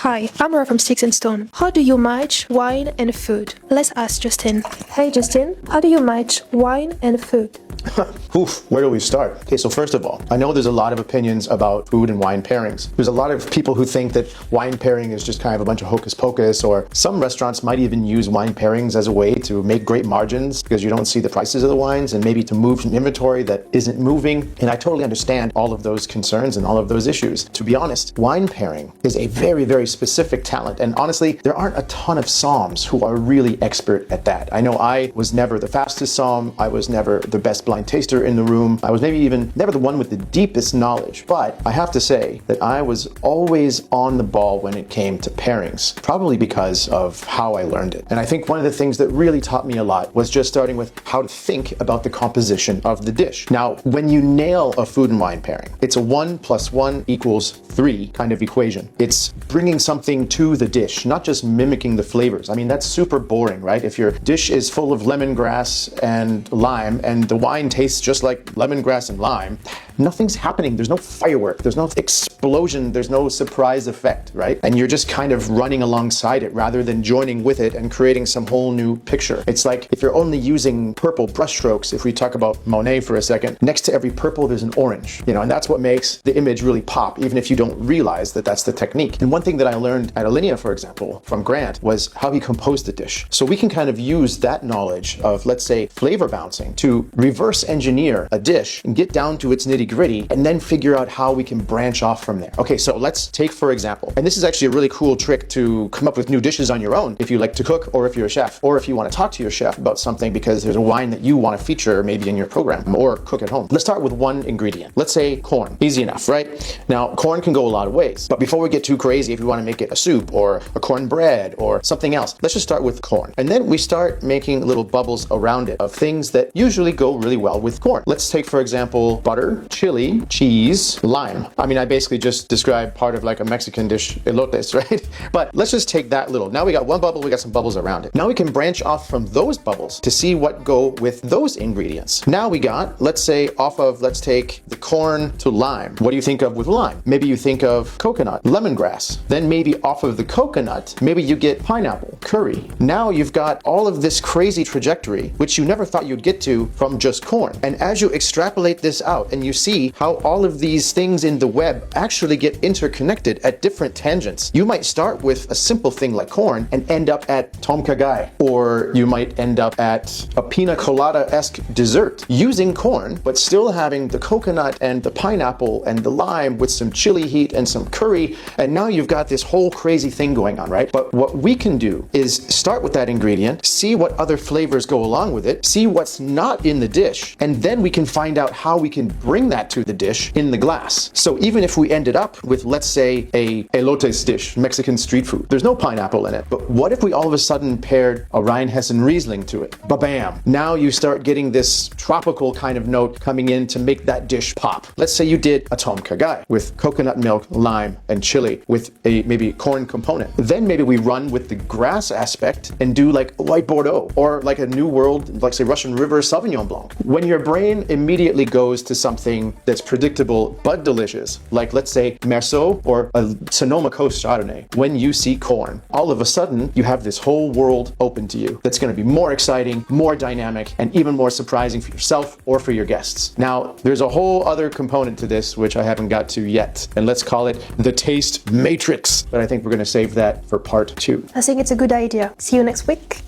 Hi, I'm Laura from Sticks Stone. How do you match wine and food? Let's ask Justin. Hey Justin, how do you match wine and food? Oof, where do we start? Okay, so first of all, I know there's a lot of opinions about food and wine pairings. There's a lot of people who think that wine pairing is just kind of a bunch of hocus pocus, or some restaurants might even use wine pairings as a way to make great margins because you don't see the prices of the wines and maybe to move some inventory that isn't moving. And I totally understand all of those concerns and all of those issues. To be honest, wine pairing is a very, very specific talent. And honestly, there aren't a ton of somms who are really expert at that. I know I was never the fastest somm. I was never the best blind taster in the room. I was maybe even never the one with the deepest knowledge, but I have to say that I was always on the ball when it came to pairings, probably because of how I learned it. And I think one of the things that really taught me a lot was just starting with how to think about the composition of the dish. Now, when you nail a food and wine pairing, it's a 1 + 1 = 3 kind of equation. It's bringing something to the dish, not just mimicking the flavors. I mean, that's super boring, right? If your dish is full of lemongrass and lime and the wine tastes just like lemongrass and lime, nothing's happening. There's no firework, there's no explosion, there's no surprise effect, right? And you're just kind of running alongside it rather than joining with it and creating some whole new picture. It's like if you're only using purple brushstrokes, if we talk about Monet for a second, next to every purple there's an orange, and that's what makes the image really pop, even if you don't realize that that's the technique. And one thing that I learned at Leone, for example, from Grant, was how he composed the dish. So we can kind of use that knowledge of, let's say, flavor bouncing to reverse engineer a dish and get down to its nitty-gritty and then figure out how we can branch off from there. Okay, so let's take, for example, and this is actually a really cool trick to come up with new dishes on your own if you like to cook, or if you're a chef, or if you want to talk to your chef about something because there's a wine that you want to feature maybe in your program or cook at home. Let's start with one ingredient. Let's say corn. Easy enough, right? Now, corn can go a lot of ways, but before we get too crazy, if you want to make it a soup or a cornbread or something else, let's just start with corn. And then we start making little bubbles around it of things that usually go really well with corn. Let's take, for example, butter, chili, cheese, lime. I mean, I basically just described part of like a Mexican dish, elotes, right? But let's just take that little. Now we got one bubble, we got some bubbles around it. Now we can branch off from those bubbles to see what go with those ingredients. Now we got, let's say, let's take the corn to lime. What do you think of with lime? Maybe you think of coconut, lemongrass. Then maybe off of the coconut, maybe you get pineapple, curry. Now you've got all of this crazy trajectory, which you never thought you'd get to from just corn. And as you extrapolate this out and you see how all of these things in the web actually get interconnected at different tangents, you might start with a simple thing like corn and end up at tom kha gai, or you might end up at a pina colada-esque dessert using corn, but still having the coconut and the pineapple and the lime with some chili heat and some curry, and now you've got this whole crazy thing going on, right? But what we can do is start with that ingredient, see what other flavors go along with it, see what's not in the dish, and then we can find out how we can bring that to the dish in the glass. So even if we ended up with, let's say, a elotes dish, Mexican street food, there's no pineapple in it, but what if we all of a sudden paired a Rheinhessen Riesling to it? Ba-bam! Now you start getting this tropical kind of note coming in to make that dish pop. Let's say you did a tom kha gai with coconut milk, lime, and chili with a maybe corn component. Then maybe we run with the grass aspect and do like a white Bordeaux, or like a New World, like say Russian River Sauvignon Blanc. When your brain immediately goes to something that's predictable but delicious, like let's say Merceau or a Sonoma Coast Chardonnay, when you see corn, all of a sudden you have this whole world open to you that's going to be more exciting, more dynamic, and even more surprising for yourself or for your guests. Now, there's a whole other component to this which I haven't got to yet, and let's call it the taste matrix, but I think we're going to save that for part 2. I think it's a good idea. See you next week.